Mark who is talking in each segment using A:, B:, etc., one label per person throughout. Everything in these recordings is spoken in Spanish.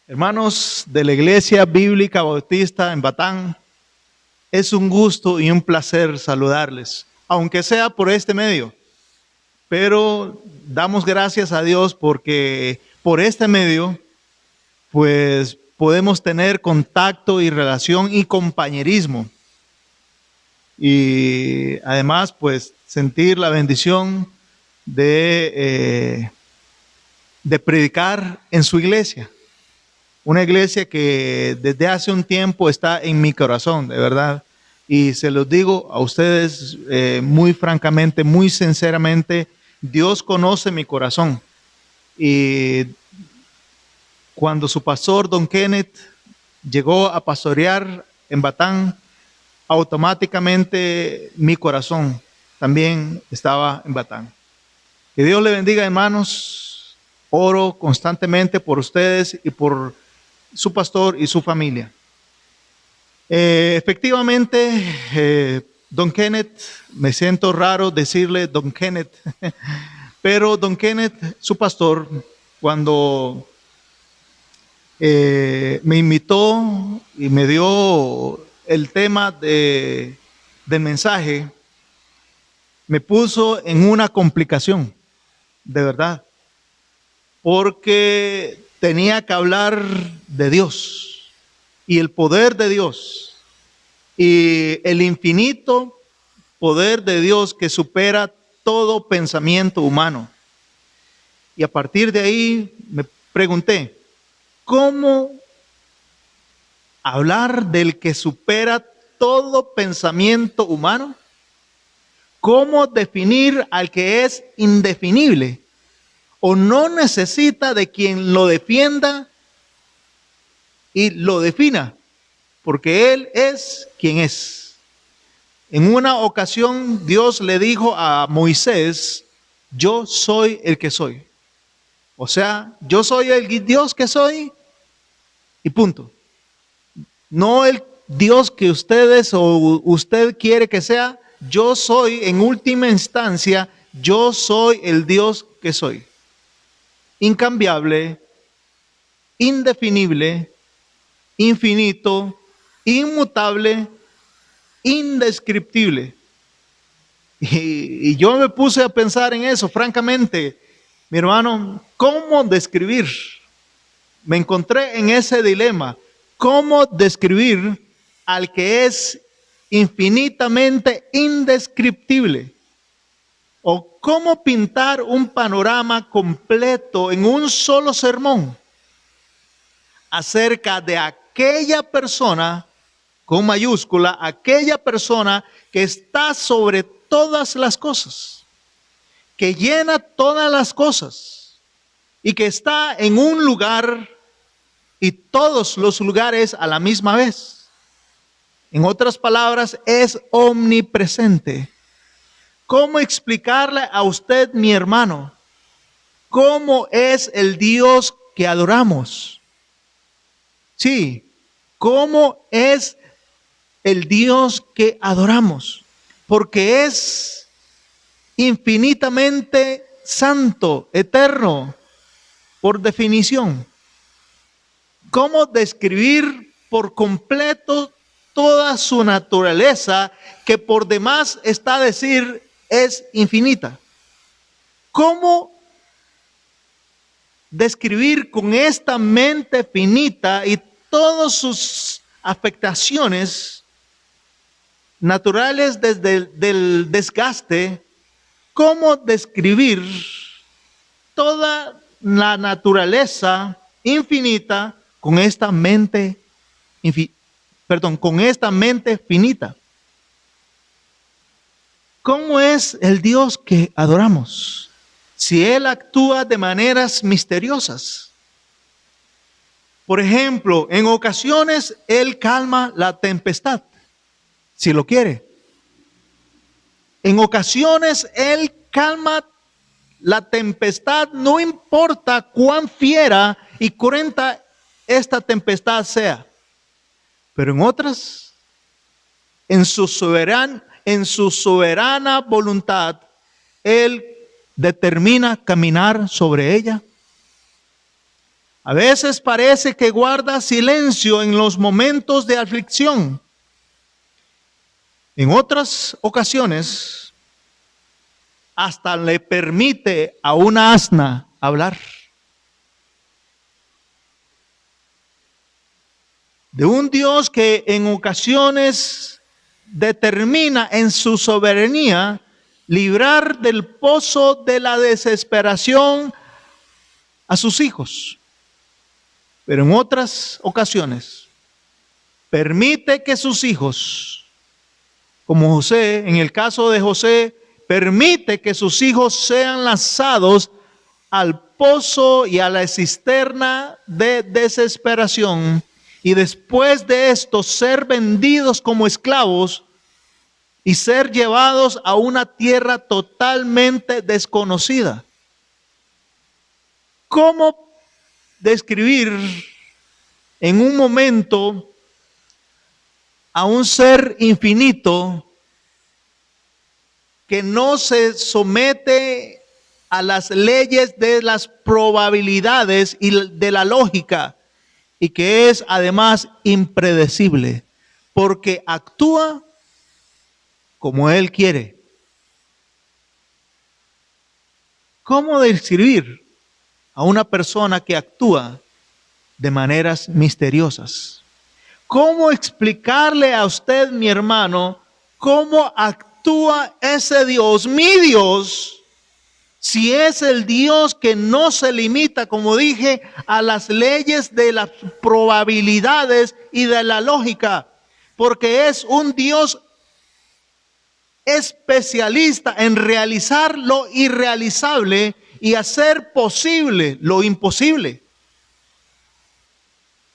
A: Hermanos de la Iglesia Bíblica Bautista en Batán, es un gusto y un placer saludarles, aunque sea por este medio. Pero damos gracias a Dios porque por este medio, pues podemos tener contacto y relación y compañerismo. Y además, pues sentir la bendición de predicar en su iglesia. Una iglesia que desde hace un tiempo está en mi corazón, de verdad. Y se los digo a ustedes muy francamente, muy sinceramente, Dios conoce mi corazón. Y cuando su pastor, Don Kenneth, llegó a pastorear en Batán, automáticamente mi corazón también estaba en Batán. Que Dios le bendiga, hermanos. Oro constantemente por ustedes y por su pastor y su familia. Efectivamente, Don Kenneth, me siento raro decirle Don Kenneth, pero Don Kenneth, su pastor, cuando me invitó y me dio el tema del mensaje, me puso en una complicación, de verdad, porque tenía que hablar de Dios y el poder de Dios y el infinito poder de Dios que supera todo pensamiento humano. Y a partir de ahí me pregunté, ¿cómo hablar del que supera todo pensamiento humano? ¿Cómo definir al que es indefinible o no necesita de quien lo defienda y lo defina? Porque Él es quien es. En una ocasión Dios le dijo a Moisés, yo soy el que soy. O sea, yo soy el Dios que soy y punto. No el Dios que ustedes o usted quiere que sea. Yo soy, en última instancia, yo soy el Dios que soy. Incambiable, indefinible, infinito, inmutable, indescriptible. Y yo me puse a pensar en eso, francamente, mi hermano, ¿cómo describir? Me encontré en ese dilema, ¿cómo describir al que es infinitamente indescriptible? ¿O cómo pintar un panorama completo en un solo sermón acerca de aquella persona con mayúscula, aquella persona que está sobre todas las cosas, que llena todas las cosas y que está en un lugar y todos los lugares a la misma vez? En otras palabras, es omnipresente. ¿Cómo explicarle a usted, mi hermano, cómo es el Dios que adoramos? Sí, ¿cómo es el Dios que adoramos? Porque es infinitamente santo, eterno, por definición. ¿Cómo describir por completo toda su naturaleza, que por demás está a decir es infinita? ¿Cómo describir con esta mente finita y todas sus afectaciones naturales desde el desgaste, cómo describir toda la naturaleza infinita con esta mente con esta mente finita? ¿Cómo es el Dios que adoramos? Si Él actúa de maneras misteriosas. Por ejemplo, en ocasiones Él calma la tempestad, si lo quiere. En ocasiones Él calma la tempestad, no importa cuán fiera y cruenta esta tempestad sea. Pero en otras, en su soberana voluntad, Él determina caminar sobre ella. A veces parece que guarda silencio en los momentos de aflicción. En otras ocasiones, hasta le permite a una asna hablar. De un Dios que en ocasiones determina en su soberanía librar del pozo de la desesperación a sus hijos. Pero en otras ocasiones permite que sus hijos, como José, en el caso de José, permite que sus hijos sean lanzados al pozo y a la cisterna de desesperación, y después de esto ser vendidos como esclavos y ser llevados a una tierra totalmente desconocida. ¿Cómo describir en un momento a un ser infinito que no se somete a las leyes de las probabilidades y de la lógica, y que es además impredecible, porque actúa como Él quiere? ¿Cómo describir a una persona que actúa de maneras misteriosas? ¿Cómo explicarle a usted, mi hermano, cómo actúa ese Dios, mi Dios, si es el Dios que no se limita, como dije, a las leyes de las probabilidades y de la lógica? Porque es un Dios especialista en realizar lo irrealizable y hacer posible lo imposible.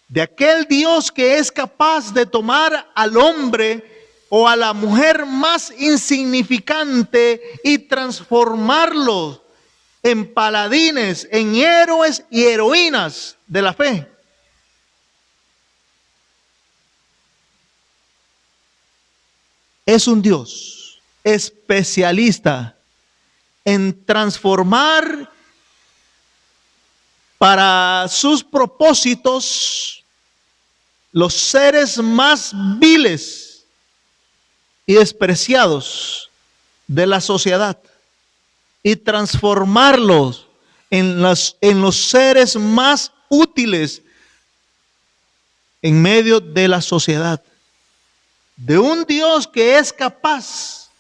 A: De aquel Dios que es capaz de tomar al hombre o a la mujer más insignificante y transformarlos en paladines, en héroes y heroínas de la fe. Es un Dios especialista en transformar para sus propósitos los seres más viles y despreciados de la sociedad y transformarlos en los seres más útiles en medio de la sociedad. De un Dios que es capaz,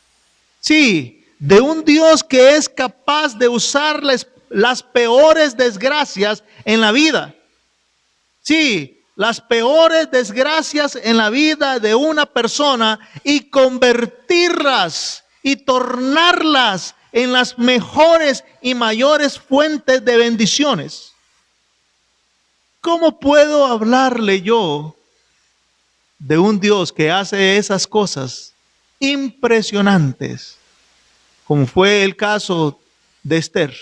A: sí, de un Dios que es capaz de usar las peores desgracias en la vida. Sí, las peores desgracias en la vida de una persona y convertirlas y tornarlas en las mejores y mayores fuentes de bendiciones. ¿Cómo puedo hablarle yo de un Dios que hace esas cosas impresionantes, como fue el caso de Esther,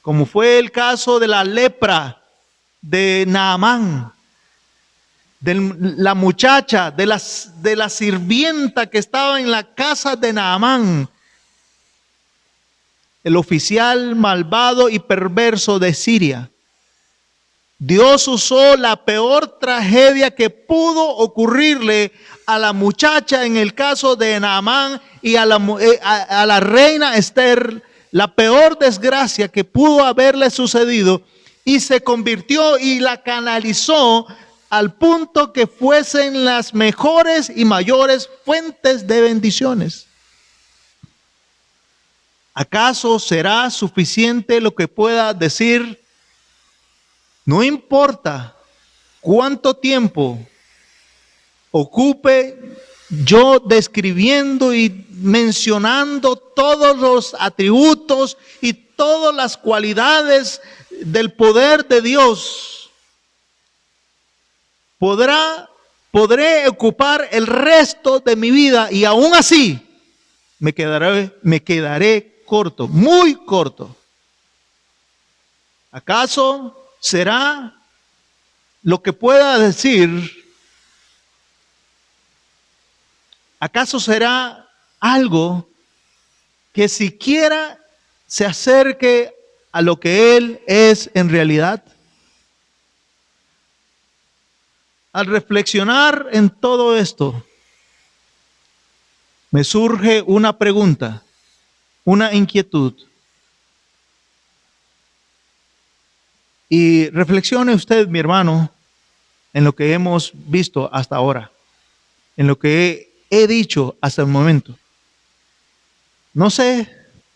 A: como fue el caso de la lepra de Naamán, de la muchacha, de la sirvienta que estaba en la casa de Naamán, el oficial malvado y perverso de Siria? Dios usó la peor tragedia que pudo ocurrirle a la muchacha en el caso de Naamán y a la reina Esther, la peor desgracia que pudo haberle sucedido, y se convirtió y la canalizó al punto que fuesen las mejores y mayores fuentes de bendiciones. ¿Acaso será suficiente lo que pueda decir? No importa cuánto tiempo ocupe yo describiendo y mencionando todos los atributos y todas las cualidades del poder de Dios, podré ocupar el resto de mi vida y aún así me quedaré corto, muy corto. ¿Acaso será lo que pueda decir? ¿Acaso será algo que siquiera se acerque a lo que Él es en realidad? Al reflexionar en todo esto, me surge una pregunta, una inquietud. Y reflexione usted, mi hermano, en lo que hemos visto hasta ahora, en lo que he dicho hasta el momento. No sé,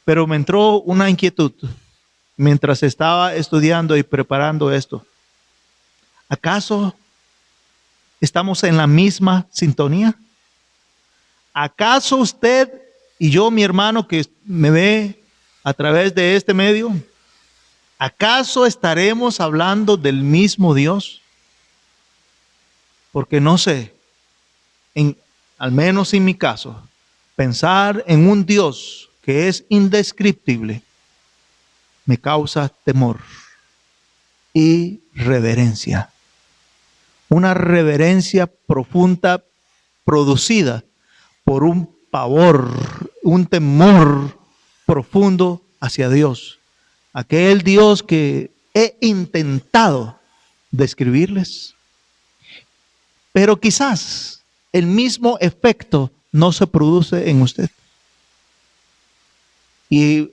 A: pero me entró una inquietud mientras estaba estudiando y preparando esto. ¿Acaso estamos en la misma sintonía? ¿Acaso usted y yo, mi hermano, que me ve a través de este medio, acaso estaremos hablando del mismo Dios? Porque no sé, al menos en mi caso, pensar en un Dios que es indescriptible me causa temor y reverencia. Una reverencia profunda producida por un pavor, un temor profundo hacia Dios. Aquel Dios que he intentado describirles, pero quizás el mismo efecto no se produce en usted. Y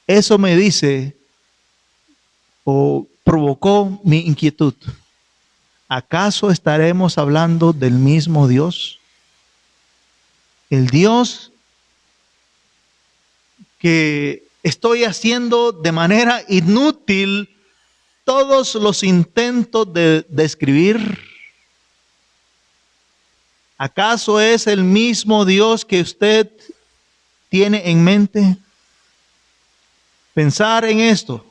A: eso me dice o provocó mi inquietud. ¿Acaso estaremos hablando del mismo Dios? El Dios que estoy haciendo de manera inútil todos los intentos de describir. ¿Acaso es el mismo Dios que usted tiene en mente? Pensar en esto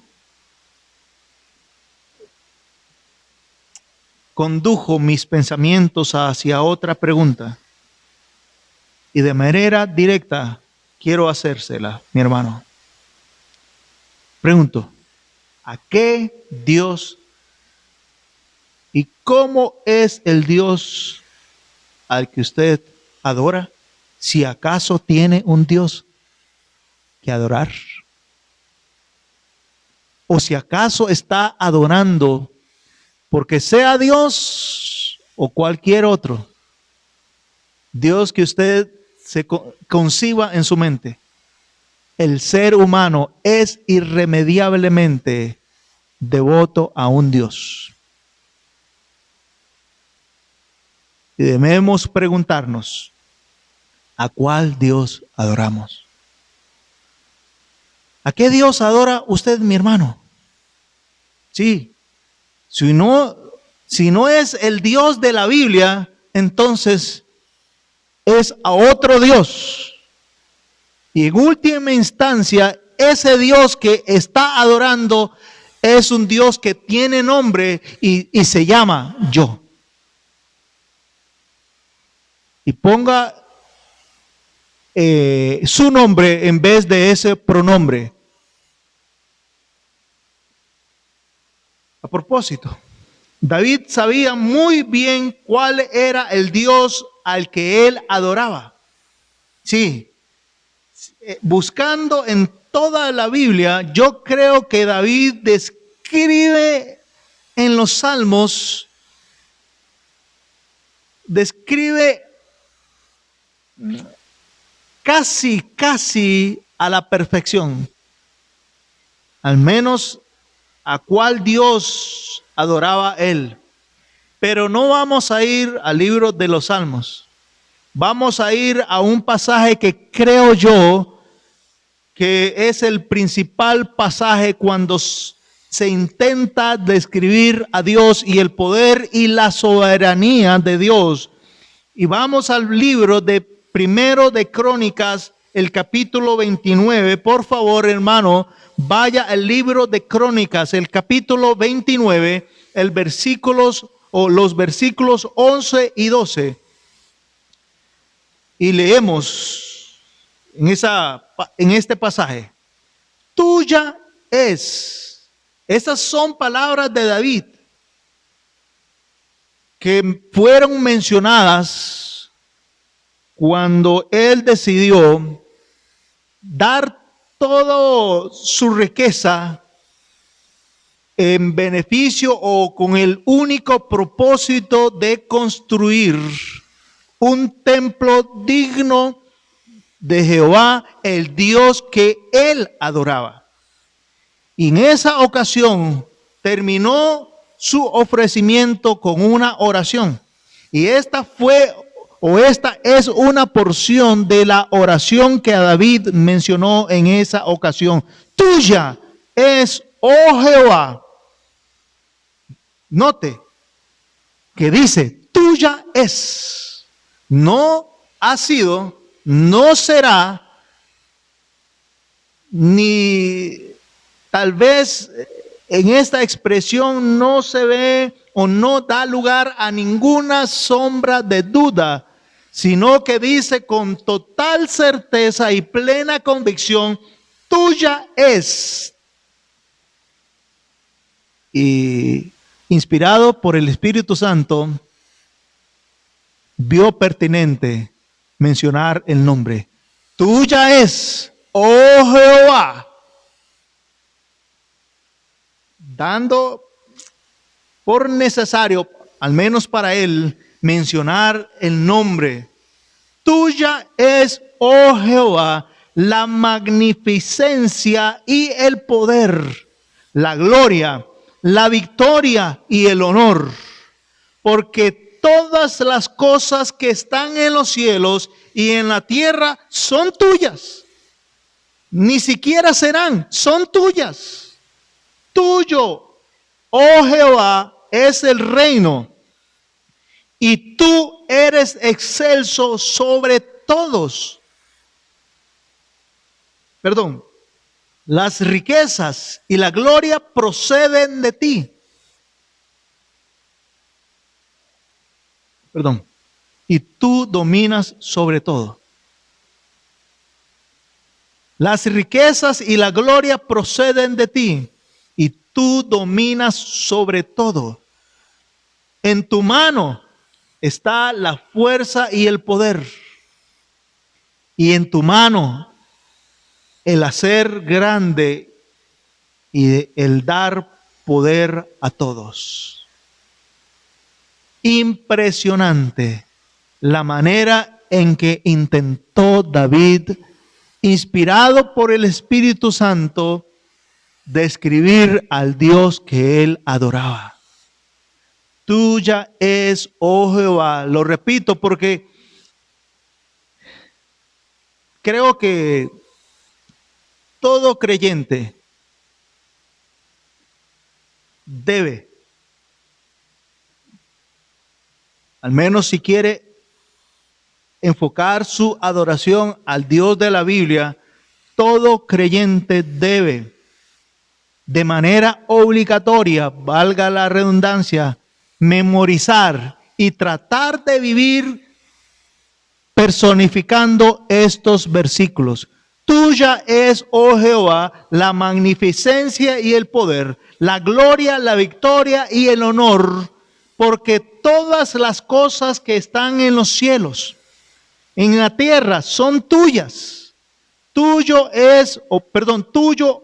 A: condujo mis pensamientos hacia otra pregunta. Y de manera directa quiero hacérsela, mi hermano. Pregunto, ¿a qué Dios y cómo es el Dios al que usted adora? Si acaso tiene un Dios que adorar. O si acaso está adorando porque sea Dios o cualquier otro Dios que usted se conciba en su mente. El ser humano es irremediablemente devoto a un Dios. Y debemos preguntarnos, ¿a cuál Dios adoramos? ¿A qué Dios adora usted, mi hermano? Sí, si no es el Dios de la Biblia, entonces es a otro Dios. Y en última instancia, ese Dios que está adorando es un Dios que tiene nombre y se llama yo. Y ponga su nombre en vez de ese pronombre. A propósito, David sabía muy bien cuál era el Dios al que él adoraba. Sí, buscando en toda la Biblia, yo creo que David describe en los Salmos, describe casi a la perfección, al menos a cuál Dios adoraba él. Pero no vamos a ir al libro de los Salmos. Vamos a ir a un pasaje que creo yo que es el principal pasaje cuando se intenta describir a Dios y el poder y la soberanía de Dios. Y vamos al libro de Primero de Crónicas, el capítulo 29. Por favor, hermano, vaya al libro de Crónicas, el capítulo 29, los versículos 11 y 12. Y leemos en este pasaje: tuya es. Estas son palabras de David que fueron mencionadas cuando él decidió dar toda su riqueza en beneficio o con el único propósito de construir un templo digno de Jehová, el Dios que él adoraba. Y en esa ocasión terminó su ofrecimiento con una oración. Y esta es una porción de la oración que David mencionó en esa ocasión. Tuya es, oh Jehová. Note que dice, tuya es. No ha sido, no será, ni tal vez en esta expresión no se ve o no da lugar a ninguna sombra de duda, sino que dice con total certeza y plena convicción, tuya es. Y inspirado por el Espíritu Santo, vio pertinente mencionar el nombre. Tuya es, oh Jehová. Dando por necesario, al menos para él, mencionar el nombre. Tuya es, oh Jehová, la magnificencia y el poder, la gloria, la victoria y el honor, porque todas las cosas que están en los cielos y en la tierra son tuyas. Ni siquiera serán, son tuyas. Tuyo, oh Jehová, es el reino, y tú eres excelso sobre todos. Perdón. Las riquezas y la gloria proceden de ti. Perdón. Y tú dominas sobre todo. Las riquezas y la gloria proceden de ti. Y tú dominas sobre todo. En tu mano está la fuerza y el poder. Y en tu mano el hacer grande y el dar poder a todos. Impresionante la manera en que intentó David, inspirado por el Espíritu Santo, describir al Dios que él adoraba. Tuya es, oh Jehová. Lo repito porque creo que todo creyente debe, al menos si quiere enfocar su adoración al Dios de la Biblia, todo creyente debe, de manera obligatoria, valga la redundancia, memorizar y tratar de vivir personificando estos versículos. Tuya es, oh Jehová, la magnificencia y el poder, la gloria, la victoria y el honor, porque todas las cosas que están en los cielos, en la tierra, son tuyas. Tuyo,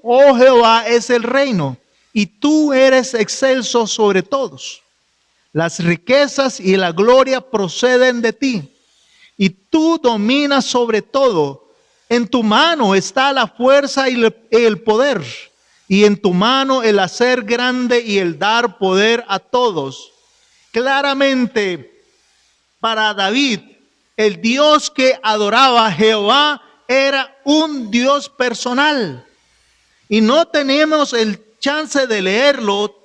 A: oh Jehová, es el reino, y tú eres excelso sobre todos. Las riquezas y la gloria proceden de ti, y tú dominas sobre todo. En tu mano está la fuerza y el poder, y en tu mano el hacer grande y el dar poder a todos. Claramente, para David, el Dios que adoraba Jehová era un Dios personal. Y no tenemos el chance de leerlo,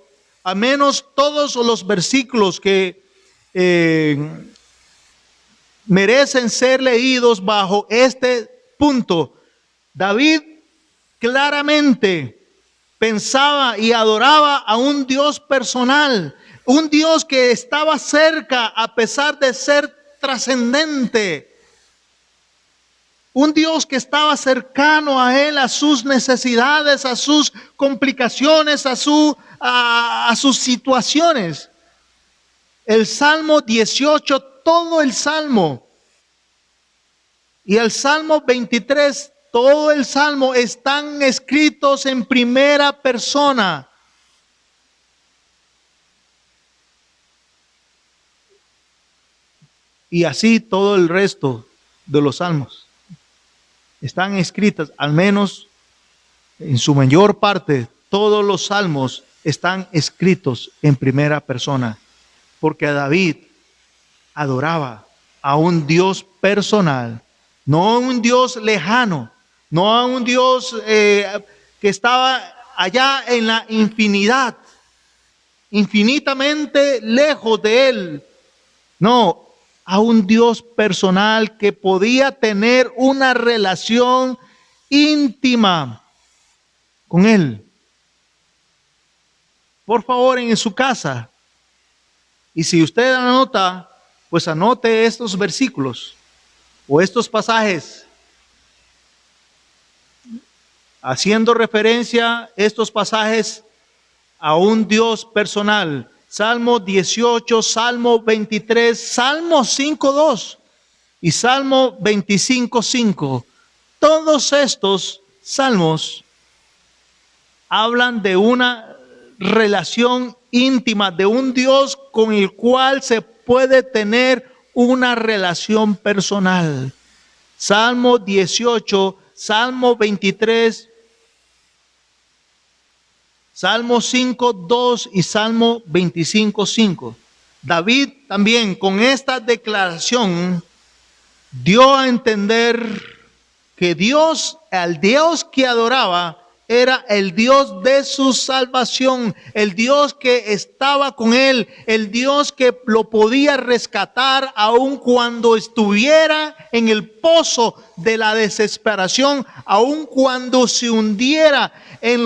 A: a menos todos los versículos que merecen ser leídos bajo este punto. David claramente pensaba y adoraba a un Dios personal, un Dios que estaba cerca a pesar de ser trascendente, un Dios que estaba cercano a él, a sus necesidades, a sus complicaciones, a sus situaciones. El Salmo 18, todo el Salmo, y el Salmo 23 todo el Salmo están escritos en primera persona. Y así todo el resto de los salmos están escritas, al menos en su mayor parte, todos los salmos están escritos en primera persona, porque David adoraba a un Dios personal, no a un Dios lejano, no a un Dios que estaba allá en la infinidad, infinitamente lejos de él. No, a un Dios personal que podía tener una relación íntima con él. Por favor, en su casa, y si usted anota, pues anote estos versículos o estos pasajes, haciendo referencia estos pasajes a un Dios personal. Salmo 18, Salmo 23, Salmo 5:2 y Salmo 25:5. Todos estos salmos hablan de una relación íntima, de un Dios con el cual se puede tener una relación personal. Salmo 18, Salmo 23, Salmo 5:2 y Salmo 25:5. David también con esta declaración dio a entender que Dios, al Dios que adoraba, era el Dios de su salvación, el Dios que estaba con él, el Dios que lo podía rescatar aun cuando estuviera en el pozo de la desesperación, aun cuando se hundiera en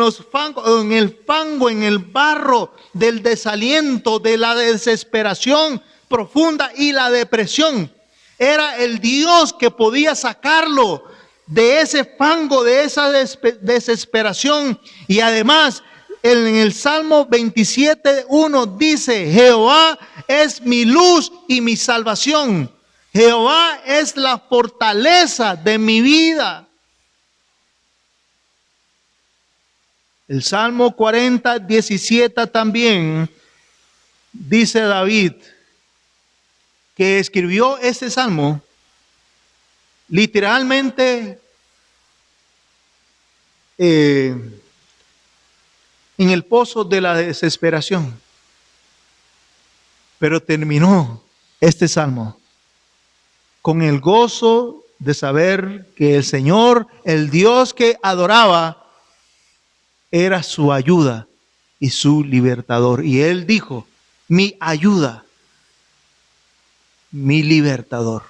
A: el fango, en el barro del desaliento, de la desesperación profunda y la depresión. Era el Dios que podía sacarlo de ese fango, de esa desesperación. Y además, en el Salmo 27:1 dice: Jehová es mi luz y mi salvación. Jehová es la fortaleza de mi vida. El Salmo 40:17 también dice David, que escribió este salmo literalmente en el pozo de la desesperación, pero terminó este salmo con el gozo de saber que el Señor, el Dios que adoraba, era su ayuda y su libertador. Y él dijo: mi ayuda, mi libertador.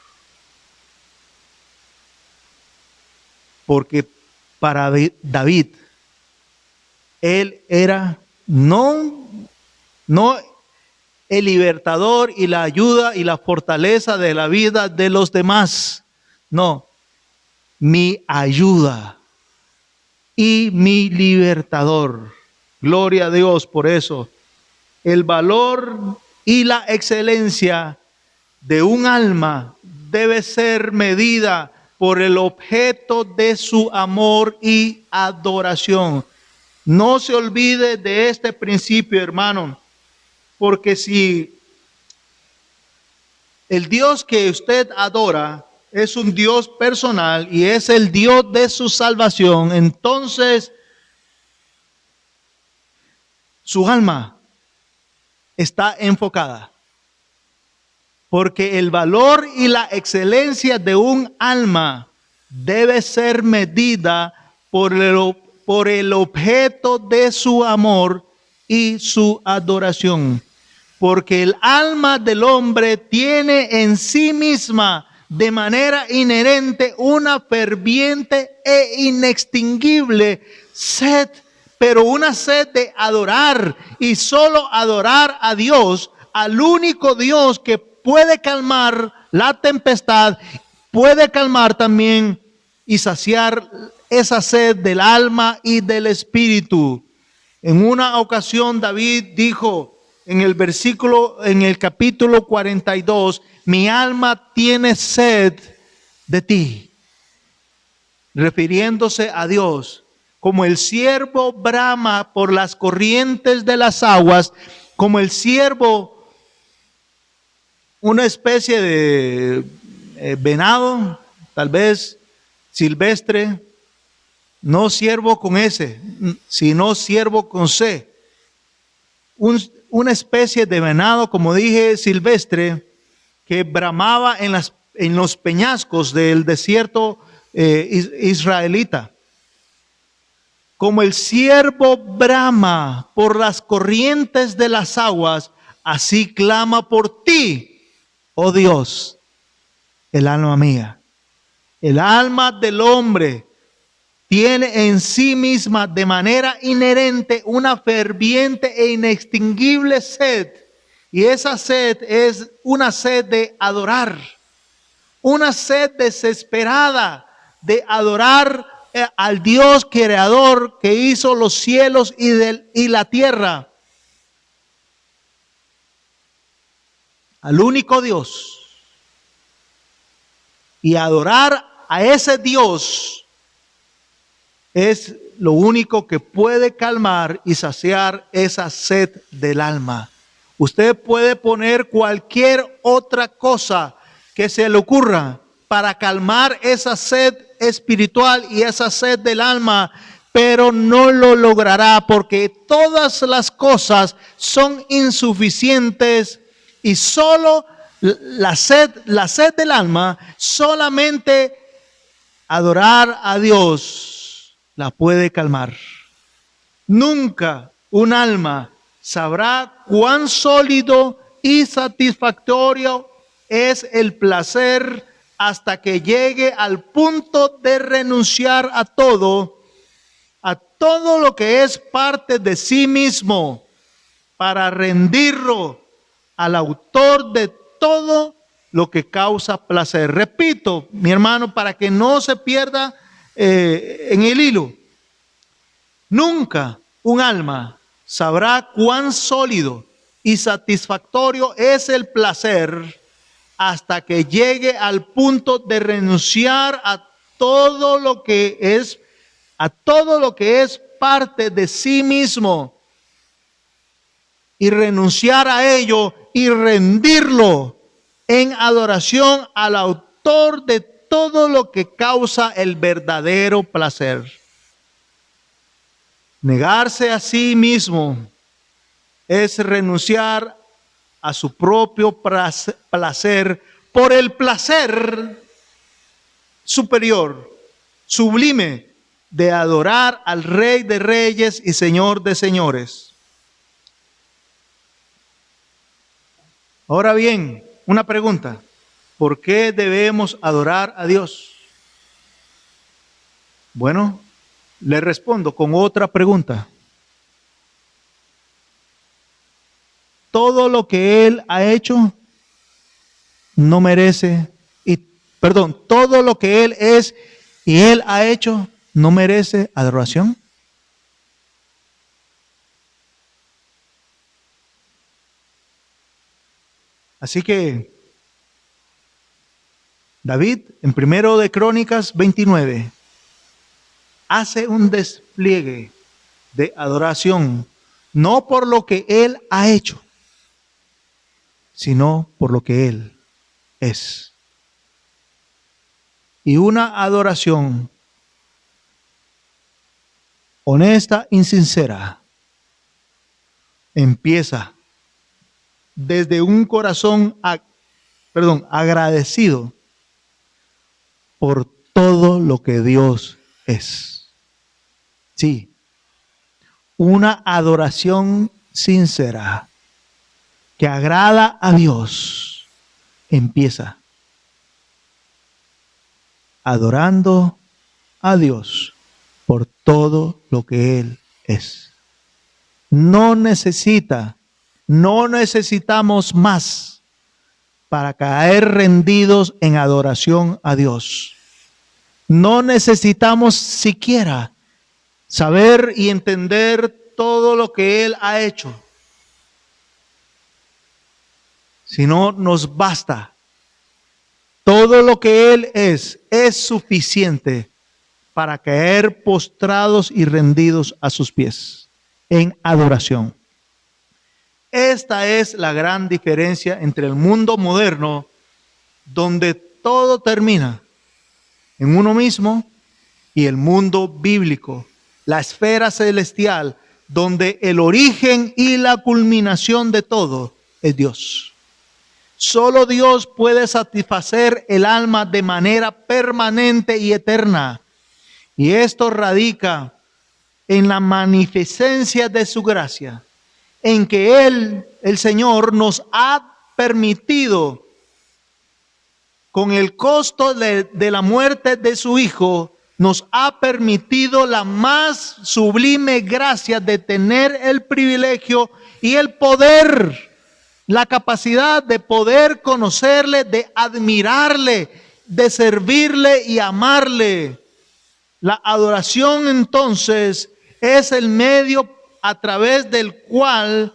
A: Porque para David, él era no el libertador y la ayuda y la fortaleza de la vida de los demás. No, mi ayuda y mi libertador. Gloria a Dios por eso. El valor y la excelencia de un alma debe ser medida por el objeto de su amor y adoración. No se olvide de este principio, hermano, porque si el Dios que usted adora es un Dios personal y es el Dios de su salvación, entonces su alma está enfocada. Porque el valor y la excelencia de un alma debe ser medida por el objeto de su amor y su adoración. Porque el alma del hombre tiene en sí misma de manera inherente una ferviente e inextinguible sed, pero una sed de adorar y solo adorar a Dios, al único Dios que puede calmar la tempestad, puede calmar también y saciar esa sed del alma y del espíritu. En una ocasión David dijo en el capítulo 42, mi alma tiene sed de ti. refiriéndose a Dios, como el ciervo brama por las corrientes de las aguas, como el ciervo, una especie de venado, tal vez silvestre, no ciervo con S, sino ciervo con C. Una especie de venado, como dije, silvestre, que bramaba en los peñascos del desierto israelita. Como el ciervo brama por las corrientes de las aguas, así clama por ti, oh Dios, el alma mía. El alma del hombre tiene en sí misma de manera inherente una ferviente e inextinguible sed. Y esa sed es una sed de adorar, una sed desesperada de adorar al Dios creador que hizo los cielos y la tierra. Al único Dios. Y adorar a ese Dios es lo único que puede calmar y saciar esa sed del alma. Usted puede poner cualquier otra cosa que se le ocurra para calmar esa sed espiritual y esa sed del alma, pero no lo logrará porque todas las cosas son insuficientes y solo la sed del alma, solamente adorar a Dios la puede calmar. Nunca un alma sabrá cuán sólido y satisfactorio es el placer hasta que llegue al punto de renunciar a todo lo que es parte de sí mismo, para rendirlo al autor de todo lo que causa placer. Repito, mi hermano, para que no se pierda en el hilo. Nunca un alma sabrá cuán sólido y satisfactorio es el placer hasta que llegue al punto de renunciar a todo lo que es parte de sí mismo y renunciar a ello y rendirlo en adoración al autor de todo lo que causa el verdadero placer. Negarse a sí mismo es renunciar a su propio placer por el placer superior, sublime, de adorar al Rey de Reyes y Señor de Señores. Ahora bien, una pregunta: ¿por qué debemos adorar a Dios? Bueno, le respondo con otra pregunta. Todo lo que Él ha hecho no merece, todo lo que Él es y Él ha hecho no merece adoración. Así que David, en 1 de Crónicas 29, hace un despliegue de adoración, no por lo que Él ha hecho, sino por lo que Él es. Y una adoración honesta y sincera empieza desde un corazón agradecido por todo lo que Dios es. Sí, una adoración sincera que agrada a Dios empieza adorando a Dios por todo lo que Él es. No necesitamos más para caer rendidos en adoración a Dios. No necesitamos siquiera saber y entender todo lo que Él ha hecho, sino nos basta. Todo lo que Él es suficiente para caer postrados y rendidos a sus pies en adoración. Esta es la gran diferencia entre el mundo moderno, donde todo termina en uno mismo, y el mundo bíblico, la esfera celestial, donde el origen y la culminación de todo es Dios. Solo Dios puede satisfacer el alma de manera permanente y eterna. Y esto radica en la magnificencia de su gracia, en que Él, el Señor, nos ha permitido, con el costo de la muerte de su Hijo, nos ha permitido la más sublime gracia de tener el privilegio y el poder, la capacidad de poder conocerle, de admirarle, de servirle y amarle. La adoración entonces es el medio a través del cual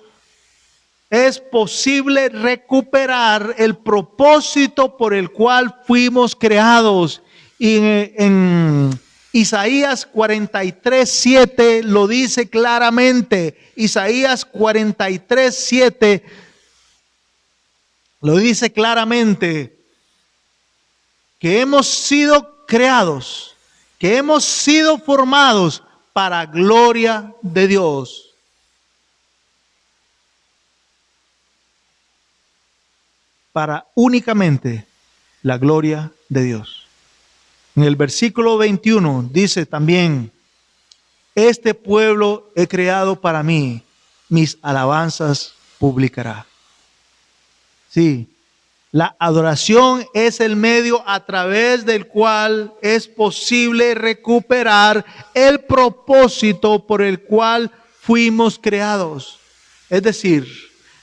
A: es posible recuperar el propósito por el cual fuimos creados. Y en Isaías 43:7 lo dice claramente. Isaías 43:7 lo dice claramente, que hemos sido creados, que hemos sido formados para gloria de Dios. Para únicamente la gloria de Dios. En el versículo 21 dice también, este pueblo he creado para mí, mis alabanzas publicará. Sí, la adoración es el medio a través del cual es posible recuperar el propósito por el cual fuimos creados. Es decir,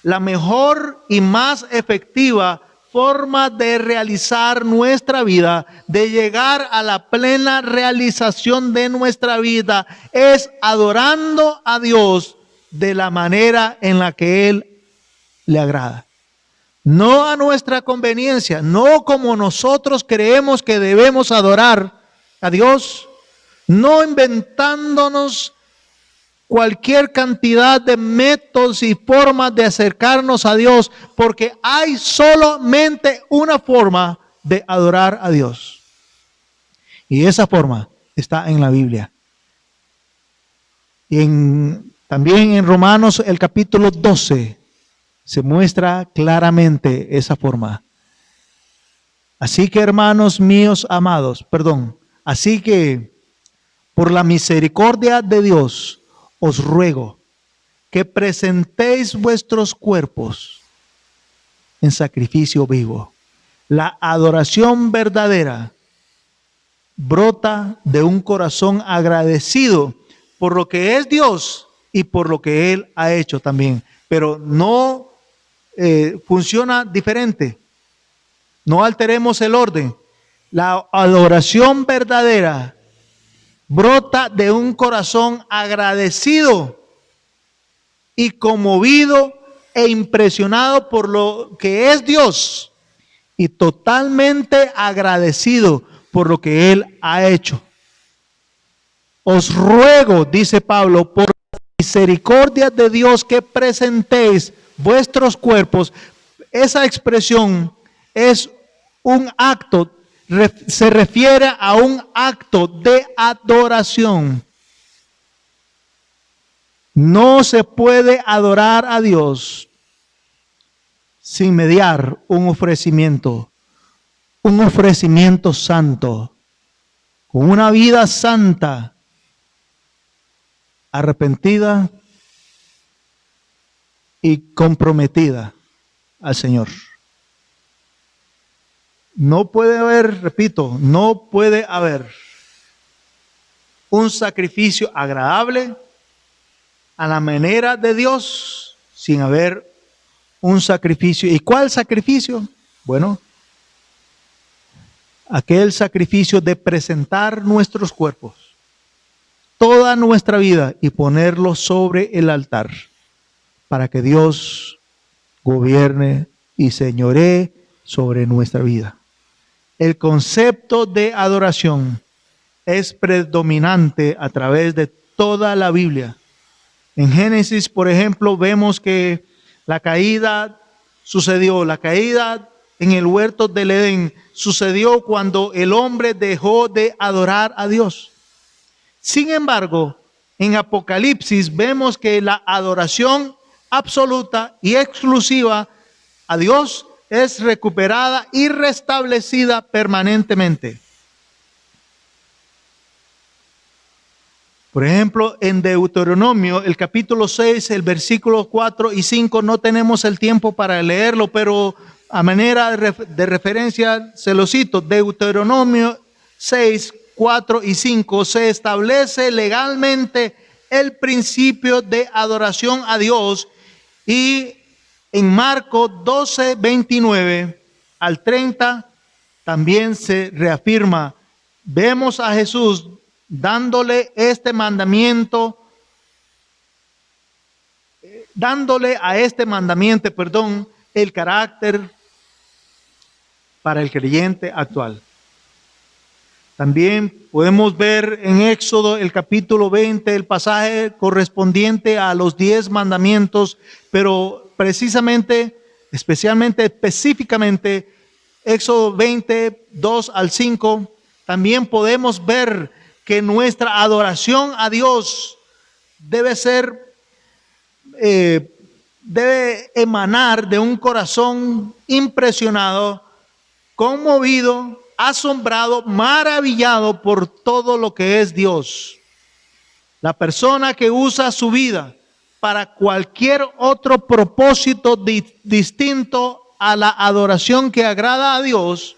A: la mejor y más efectiva forma de realizar nuestra vida, de llegar a la plena realización de nuestra vida, es adorando a Dios de la manera en la que Él le agrada. No a nuestra conveniencia, no como nosotros creemos que debemos adorar a Dios, no inventándonos cualquier cantidad de métodos y formas de acercarnos a Dios, porque hay solamente una forma de adorar a Dios. Y esa forma está en la Biblia. Y también en Romanos el capítulo 12 se muestra claramente esa forma. Así que, hermanos míos amados, así que por la misericordia de Dios, os ruego que presentéis vuestros cuerpos en sacrificio vivo. La adoración verdadera brota de un corazón agradecido por lo que es Dios y por lo que Él ha hecho también. Pero no funciona diferente. No alteremos el orden. La adoración verdadera brota de un corazón agradecido y conmovido e impresionado por lo que es Dios y totalmente agradecido por lo que Él ha hecho. Os ruego, dice Pablo, por la misericordia de Dios, que presentéis vuestros cuerpos. Esa expresión es un acto, se refiere a un acto de adoración. No se puede adorar a Dios sin mediar un ofrecimiento santo, con una vida santa, arrepentida y comprometida al Señor. No puede haber, repito, no puede haber un sacrificio agradable a la manera de Dios sin haber un sacrificio. ¿Y cuál sacrificio? Bueno, aquel sacrificio de presentar nuestros cuerpos, toda nuestra vida, y ponerlo sobre el altar para que Dios gobierne y señoree sobre nuestra vida. El concepto de adoración es predominante a través de toda la Biblia. En Génesis, por ejemplo, vemos que la caída sucedió, la caída en el huerto del Edén sucedió cuando el hombre dejó de adorar a Dios. Sin embargo, en Apocalipsis vemos que la adoración absoluta y exclusiva a Dios es recuperada y restablecida permanentemente. Por ejemplo, en Deuteronomio, el capítulo 6, el versículo 4 y 5, no tenemos el tiempo para leerlo, pero a manera de referencia se lo cito. Deuteronomio 6, 4 y 5 se establece legalmente el principio de adoración a Dios, y en Marcos 12, 29 al 30 también se reafirma. Vemos a Jesús dándole este mandamiento, dándole a este mandamiento, el carácter para el creyente actual. También podemos ver en Éxodo el capítulo 20, el pasaje correspondiente a los 10 mandamientos, pero precisamente, específicamente, Éxodo 20, 2 al 5, también podemos ver que nuestra adoración a Dios debe emanar de un corazón impresionado, conmovido, asombrado, maravillado por todo lo que es Dios. La persona que usa su vida para cualquier otro propósito distinto a la adoración que agrada a Dios,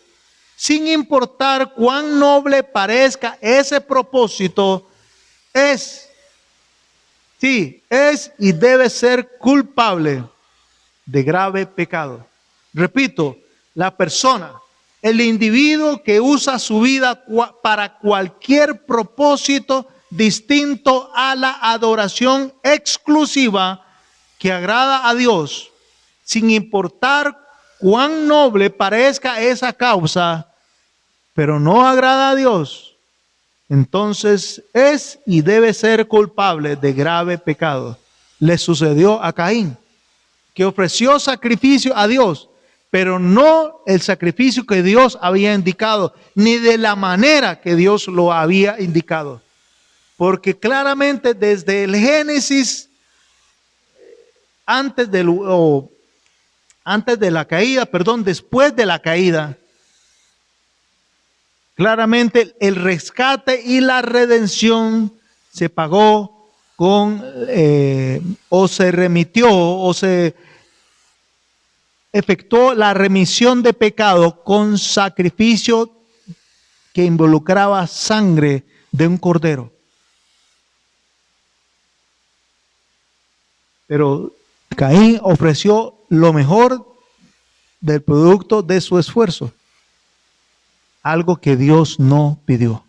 A: sin importar cuán noble parezca ese propósito, es y debe ser culpable de grave pecado. Repito, la persona, el individuo que usa su vida para cualquier propósito distinto a la adoración exclusiva que agrada a Dios, sin importar cuán noble parezca esa causa, pero no agrada a Dios, entonces es y debe ser culpable de grave pecado. Le sucedió a Caín, que ofreció sacrificio a Dios, pero no el sacrificio que Dios había indicado, ni de la manera que Dios lo había indicado. Porque claramente desde el Génesis, después de la caída, claramente el rescate y la redención se pagó se remitió o se efectuó la remisión de pecado con sacrificio que involucraba sangre de un cordero. Pero Caín ofreció lo mejor del producto de su esfuerzo, algo que Dios no pidió.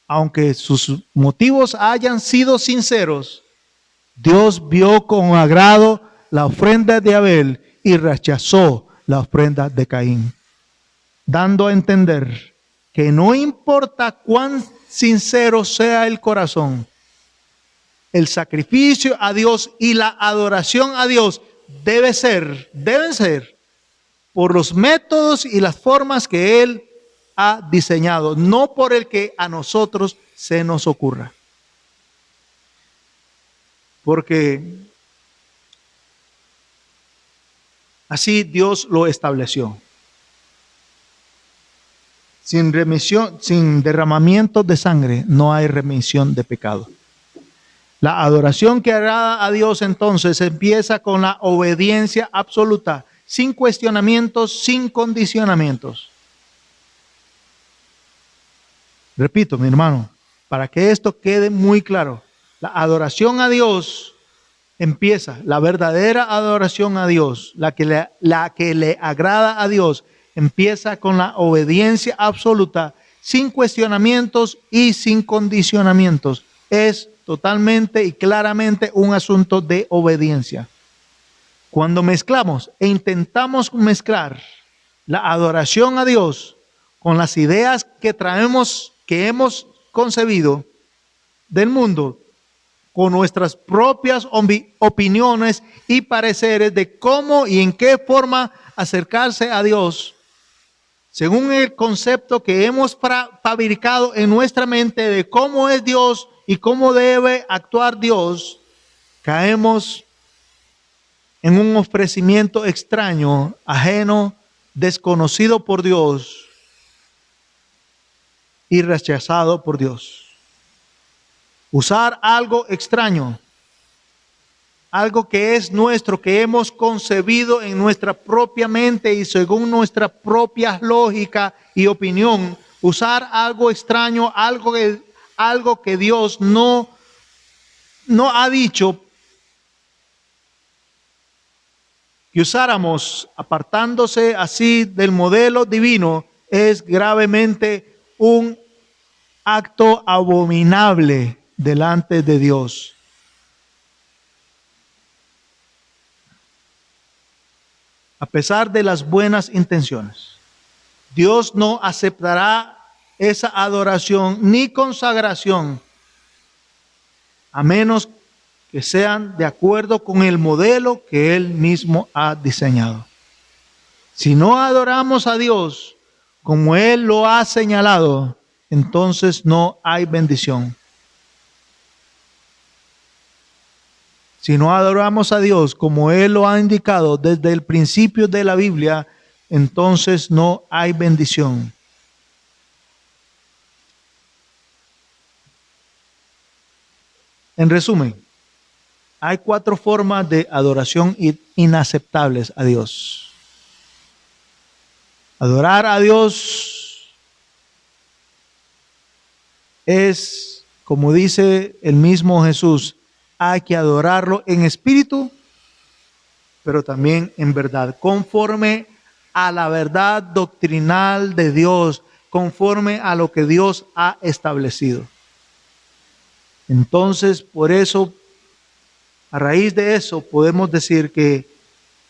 A: Aunque sus motivos hayan sido sinceros, Dios vio con agrado la ofrenda de Abel y rechazó la ofrenda de Caín, dando a entender que no importa cuán sincero sea el corazón, el sacrificio a Dios y la adoración a Dios deben ser por los métodos y las formas que Él ha diseñado, no por el que a nosotros se nos ocurra. Porque así Dios lo estableció. Sin remisión, sin derramamiento de sangre, no hay remisión de pecado. La adoración que agrada a Dios entonces empieza con la obediencia absoluta, sin cuestionamientos, sin condicionamientos. Repito, mi hermano, para que esto quede muy claro, la adoración a Dios empieza, la verdadera adoración a Dios, la que le agrada a Dios, empieza con la obediencia absoluta, sin cuestionamientos y sin condicionamientos. Es totalmente y claramente un asunto de obediencia. Cuando mezclamos e intentamos mezclar la adoración a Dios con las ideas que traemos que hemos concebido del mundo con nuestras propias opiniones y pareceres de cómo y en qué forma acercarse a Dios, según el concepto que hemos fabricado en nuestra mente de cómo es Dios y cómo debe actuar Dios, caemos en un ofrecimiento extraño, ajeno, desconocido por Dios y rechazado por Dios. Usar algo extraño, algo que es nuestro, que hemos concebido en nuestra propia mente y según nuestra propia lógica y opinión, usar algo extraño, algo que Dios no ha dicho que usáramos, apartándose así del modelo divino, es gravemente un acto abominable delante de Dios. A pesar de las buenas intenciones, Dios no aceptará esa adoración ni consagración a menos que sean de acuerdo con el modelo que Él mismo ha diseñado. Si no adoramos a Dios como Él lo ha señalado, entonces no hay bendición. Si no adoramos a Dios como Él lo ha indicado desde el principio de la Biblia, entonces no hay bendición. En resumen, hay 4 formas de adoración inaceptables a Dios. Adorar a Dios es, como dice el mismo Jesús, hay que adorarlo en espíritu, pero también en verdad, conforme a la verdad doctrinal de Dios, conforme a lo que Dios ha establecido. Entonces, por eso, a raíz de eso, podemos decir que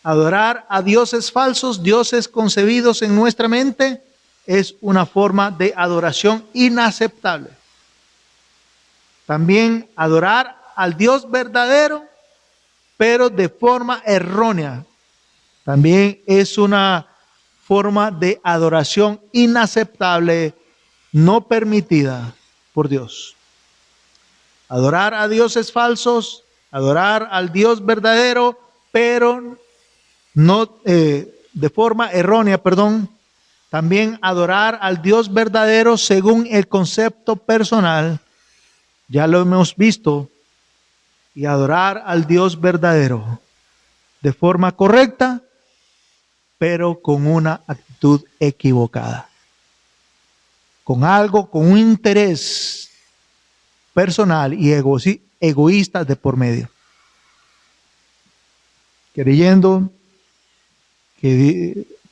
A: adorar a dioses falsos, dioses concebidos en nuestra mente, es una forma de adoración inaceptable. También adorar al Dios verdadero, pero de forma errónea, también es una forma de adoración inaceptable, no permitida por Dios. Adorar a dioses falsos, adorar al Dios verdadero, pero no de forma errónea, también adorar al Dios verdadero según el concepto personal, ya lo hemos visto, y adorar al Dios verdadero de forma correcta, pero con una actitud equivocada, con un interés personal y egoísta de por medio,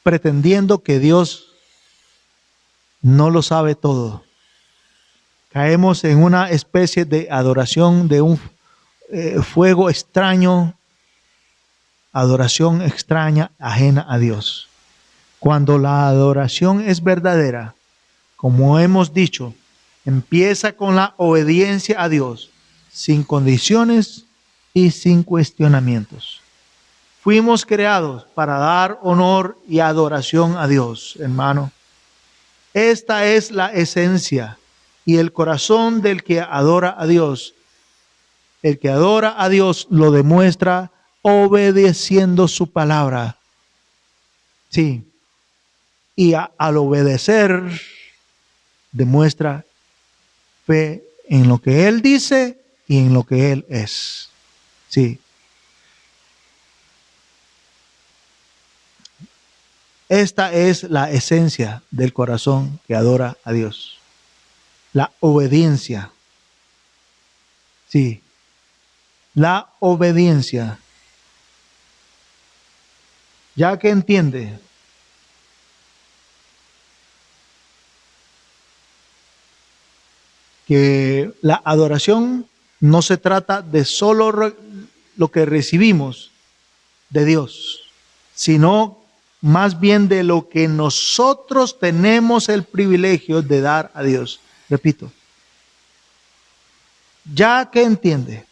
A: pretendiendo que Dios no lo sabe todo. Caemos en una especie de adoración de un fuego extraño, adoración extraña, ajena a Dios. Cuando la adoración es verdadera, como hemos dicho, empieza con la obediencia a Dios, sin condiciones y sin cuestionamientos. Fuimos creados para dar honor y adoración a Dios, hermano. Esta es la esencia y el corazón del que adora a Dios. El que adora a Dios lo demuestra obedeciendo su palabra. Sí. Y al obedecer, demuestra fe en lo que Él dice y en lo que Él es. Sí. Esta es la esencia del corazón que adora a Dios. La obediencia. Sí. La obediencia. Ya que entiende que la adoración no se trata de solo lo que recibimos de Dios, sino más bien de lo que nosotros tenemos el privilegio de dar a Dios. repito, ya que entiende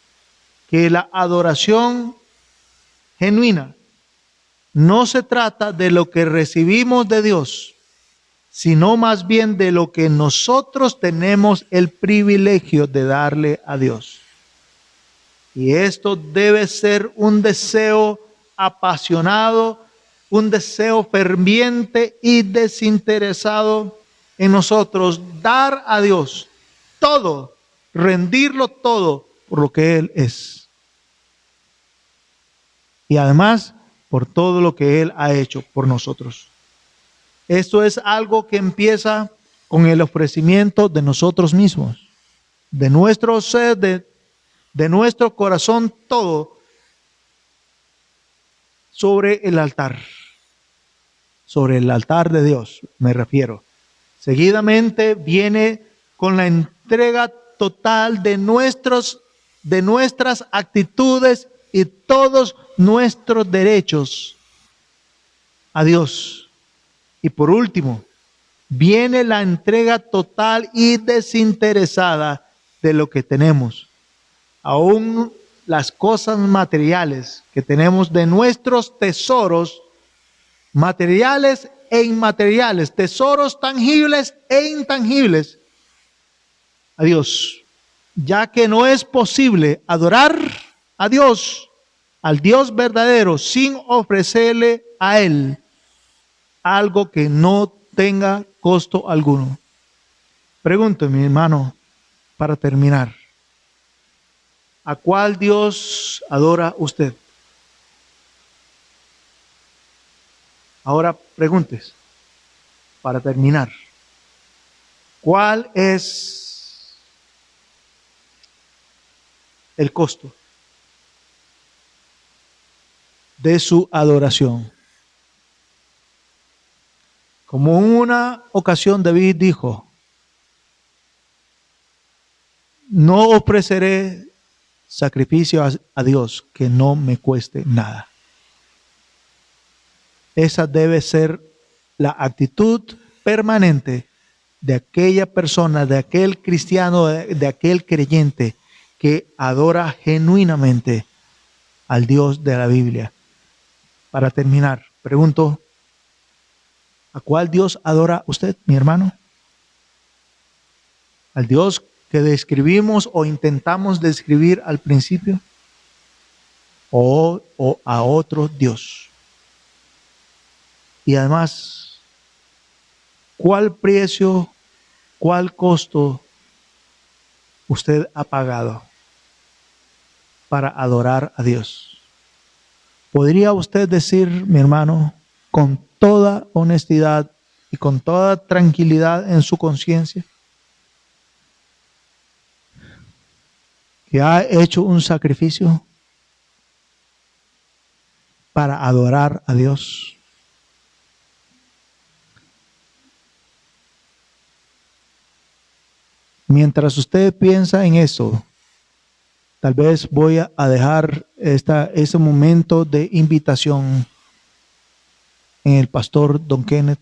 A: que la adoración genuina no se trata de lo que recibimos de Dios, sino más bien de lo que nosotros tenemos el privilegio de darle a Dios. Y esto debe ser un deseo apasionado, un deseo ferviente y desinteresado en nosotros, dar a Dios todo, rendirlo todo por lo que Él es. Y además, por todo lo que Él ha hecho por nosotros. Esto es algo que empieza con el ofrecimiento de nosotros mismos, de nuestro ser, de nuestro corazón, todo sobre el altar de Dios, me refiero. Seguidamente viene con la entrega total de nuestras actitudes y todos nuestros derechos a Dios. Y por último, viene la entrega total y desinteresada de lo que tenemos. Aún las cosas materiales que tenemos, de nuestros tesoros materiales e inmateriales, tesoros tangibles e intangibles, a Dios, ya que no es posible adorar a Dios, al Dios verdadero, sin ofrecerle a Él algo que no tenga costo alguno. Pregunto, mi hermano, para terminar, ¿a cuál Dios adora usted? Ahora preguntes, para terminar, ¿cuál es el costo de su adoración? Como en una ocasión David dijo, no ofreceré sacrificio a Dios que no me cueste nada. Esa debe ser la actitud permanente de aquella persona, de aquel cristiano, de aquel creyente que adora genuinamente al Dios de la Biblia. Para terminar, pregunto, ¿a cuál Dios adora usted, mi hermano? ¿Al Dios que describimos o intentamos describir al principio? ¿O a otro Dios? Y además, ¿cuál precio, cuál costo usted ha pagado para adorar a Dios? ¿Podría usted decir, mi hermano, con toda honestidad y con toda tranquilidad en su conciencia, que ha hecho un sacrificio para adorar a Dios? Mientras usted piensa en eso, tal vez voy a dejar ese momento de invitación en el pastor Don Kenneth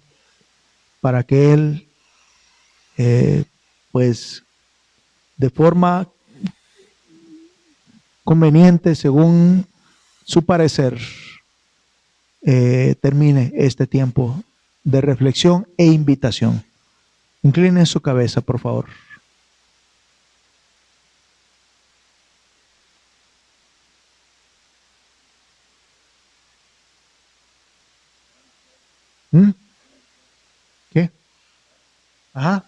A: para que él, pues, de forma conveniente, según su parecer, termine este tiempo de reflexión e invitación. Incline su cabeza, por favor. ¿Qué? Ajá.